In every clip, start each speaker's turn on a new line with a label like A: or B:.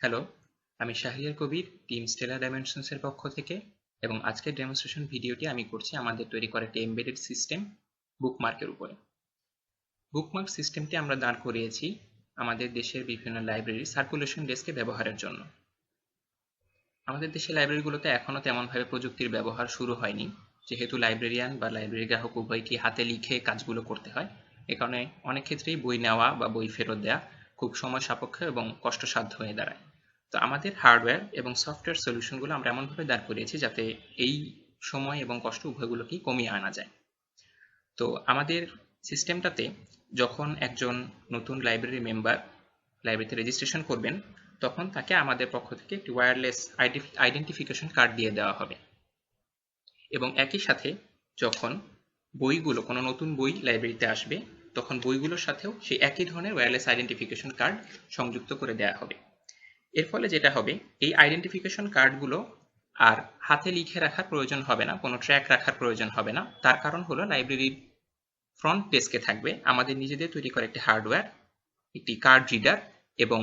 A: Hello, আমি Shahriar Kabir team stellar ডাইমেনশনসের পক্ষ থেকে এবং আজকের ডেমনস্ট্রেশন ভিডিওটি আমি করছি আমাদের তৈরি করা একটি এমবেডেড সিস্টেম বুকমার্কের উপরে। বুকমার্ক সিস্টেমটি আমরা দাঁড় করিয়েছি আমাদের দেশের বিভিন্ন লাইব্রেরি সার্কুলেশন ডেস্কে ব্যবহারের জন্য। আমাদের দেশের লাইব্রেরিগুলোতে এখনও তেমনভাবে প্রযুক্তির ব্যবহার শুরু হয়নি, যেহেতু লাইব্রেরিয়ান বা লাইব্রেরি গ্রাহক উভয়কেই হাতে লিখে কাজগুলো করতে হয়। এ কারণে অনেক ক্ষেত্রেই বই নেওয়া বা বই ফেরত দেওয়া খুব সময় সাপেক্ষ এবং কষ্টসাধ্য হয়ে দাঁড়ায়। তো আমাদের হার্ডওয়্যার এবং সফটওয়্যার সলিউশনগুলো আমরা এমনভাবে দাঁড় করিয়েছি যাতে এই সময় এবং কষ্ট উভয়গুলোকেই কমিয়ে আনা যায়। তো আমাদের সিস্টেমটাতে যখন একজন নতুন লাইব্রেরি মেম্বার লাইব্রেরিতে রেজিস্ট্রেশন করবেন, তখন তাকে আমাদের পক্ষ থেকে একটি ওয়্যারলেস আইডেন্টিফিকেশন কার্ড দিয়ে দেওয়া হবে এবং একই সাথে যখন বইগুলো কোনো নতুন বই লাইব্রেরিতে আসবে, তখন বইগুলোর সাথেও সেই একই ধরনের ওয়্যারলেস আইডেন্টিফিকেশন কার্ড সংযুক্ত করে দেওয়া হবে। এর ফলে যেটা হবে, এই আইডেন্টিফিকেশন কার্ডগুলো আর হাতে লিখে রাখার প্রয়োজন হবে না, কোনো ট্র্যাক রাখার প্রয়োজন হবে না। তার কারণ হলো লাইব্রেরির ফ্রন্ট ডেস্কে থাকবে আমাদের নিজেদের তৈরি করা একটি হার্ডওয়্যার, একটি কার্ড রিডার এবং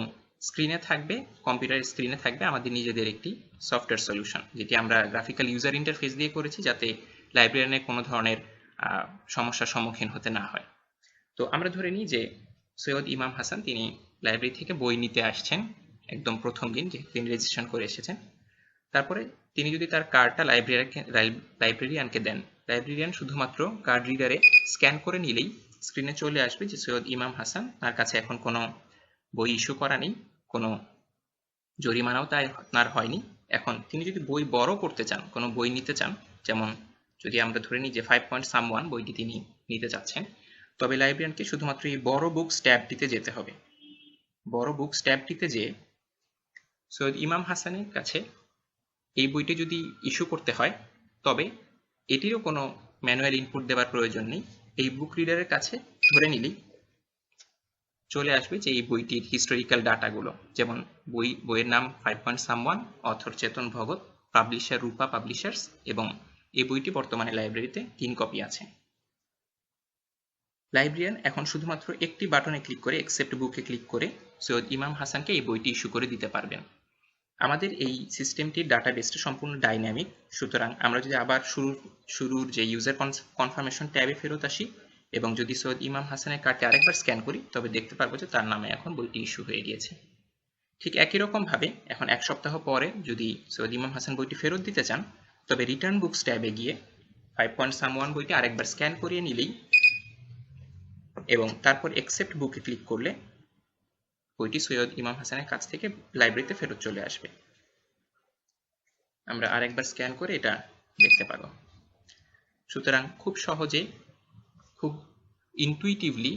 A: স্ক্রিনে থাকবে, কম্পিউটার স্ক্রিনে থাকবে আমাদের নিজেদের একটি সফটওয়্যার সলিউশন, যেটি আমরা গ্রাফিক্যাল ইউজার ইন্টারফেস দিয়ে করেছি যাতে লাইব্রেরিয়ানের কোনো ধরনের সমস্যার সম্মুখীন হতে না হয়। তো আমরা ধরে নিই যে সৈয়দ ইমাম হাসান তিনি লাইব্রেরি থেকে বই নিতে আসছেন একদম প্রথম দিন, যে তিনি রেজিস্ট্রেশন করে এসেছেন। তারপরে তিনি যদি তার কার্ডটা লাইব্রেরিয়ানকে দেন, লাইব্রেরিয়ান শুধুমাত্র কার্ড রিডারে স্ক্যান করে নিলেই স্ক্রিনে চলে আসবে যে সৈয়দ ইমাম হাসান, তার কাছে এখন কোনো বই ইস্যু করা নেই, কোনো জরিমানাও তার হয়নি। এখন তিনি যদি বই বড় করতে চান, কোনো বই নিতে চান, যেমন যদি আমরা ধরে নিই যে 5.1 বইটি তিনি নিতে চাচ্ছেন, তবে লাইব্রেরিয়ানকে শুধুমাত্র এই বড় বুকস ট্যাবটিতে যেতে হবে। বড় বুকস ট্যাবটিতে যেয়ে সৈয়দ ইমাম হাসানের কাছে এই বইটি যদি ইস্যু করতে হয়, তবে এটিরও কোনো ম্যানুয়াল ইনপুট দেওয়ার প্রয়োজন নেই। এই বুক রিডারের কাছে ধরে নিলেই চলে আসবে যে এই বইটির হিস্টোরিক্যাল ডাটাগুলো, যেমন বইয়ের নাম 5.1, অথর চেতন ভগত, পাবলিশার রূপা পাবলিশার্স, এবং এই বইটি বর্তমানে লাইব্রেরিতে 3 কপি আছে। লাইব্রেরিয়ান এখন শুধুমাত্র একটি বাটনে ক্লিক করে, অ্যাকসেপ্ট বুকে ক্লিক করে সৈয়দ ইমাম হাসানকে এই বইটি ইস্যু করে দিতে পারবেন। আমাদের এই সিস্টেমটির ডাটাবেসটা সম্পূর্ণ ডাইনামিক, সুতরাং আমরা যদি আবার শুরুর যে ইউজার কনফার্মেশন ট্যাবে ফেরত আসি এবং যদি সৈয়দ ইমাম হাসানের কার্ডটি আরেকবার স্ক্যান করি, তবে দেখতে পারবো যে তার নামে এখন বইটি ইস্যু হয়ে গিয়েছে। ঠিক একই রকমভাবে এখন 1 সপ্তাহ পরে যদি সৈয়দ ইমাম হাসান বইটি ফেরত দিতে চান, তবে রিটার্ন বুকস ট্যাবে গিয়ে 5.1 বইটি আরেকবার স্ক্যান করিয়ে নিলেই এবং তারপর অ্যাকসেপ্ট বুকে ক্লিক করলে বইটি সৈয়দ ইমাম হাসানের কাছ থেকে লাইব্রেরিতে ফেরত চলে আসবে। আমরা আরেকবার স্ক্যান করে এটা দেখতে পাবো। সুতরাং খুব সহজে, খুব ইনটুইটিভলি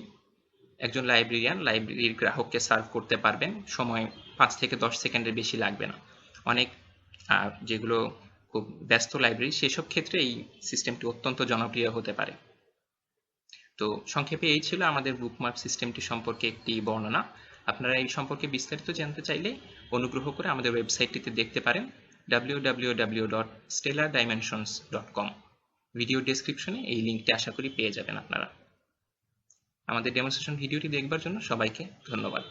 A: একজন লাইব্রেরিয়ান লাইব্রেরির গ্রাহককে সার্ভ করতে পারবেন। সময় 5 থেকে 10 সেকেন্ডের বেশি লাগবে না। অনেক যেগুলো খুব ব্যস্ত লাইব্রেরি, সেসব ক্ষেত্রে এই সিস্টেমটি অত্যন্ত জনপ্রিয় হতে পারে। তো সংক্ষেপে এই ছিল আমাদের বুকমার্ক সিস্টেমটি সম্পর্কে একটি বর্ণনা। আপনারা এই সম্পর্কে বিস্তারিত জানতে চাইলে অনুগ্রহ করে আমাদের ওয়েবসাইটটিতে দেখতে পারেন www.stellardimensions.com। ভিডিও ডেসক্রিপশনে এই লিঙ্কটি আশা করি পেয়ে যাবেন আপনারা। আমাদের ডেমনস্ট্রেশন ভিডিওটি দেখবার জন্য সবাইকে ধন্যবাদ।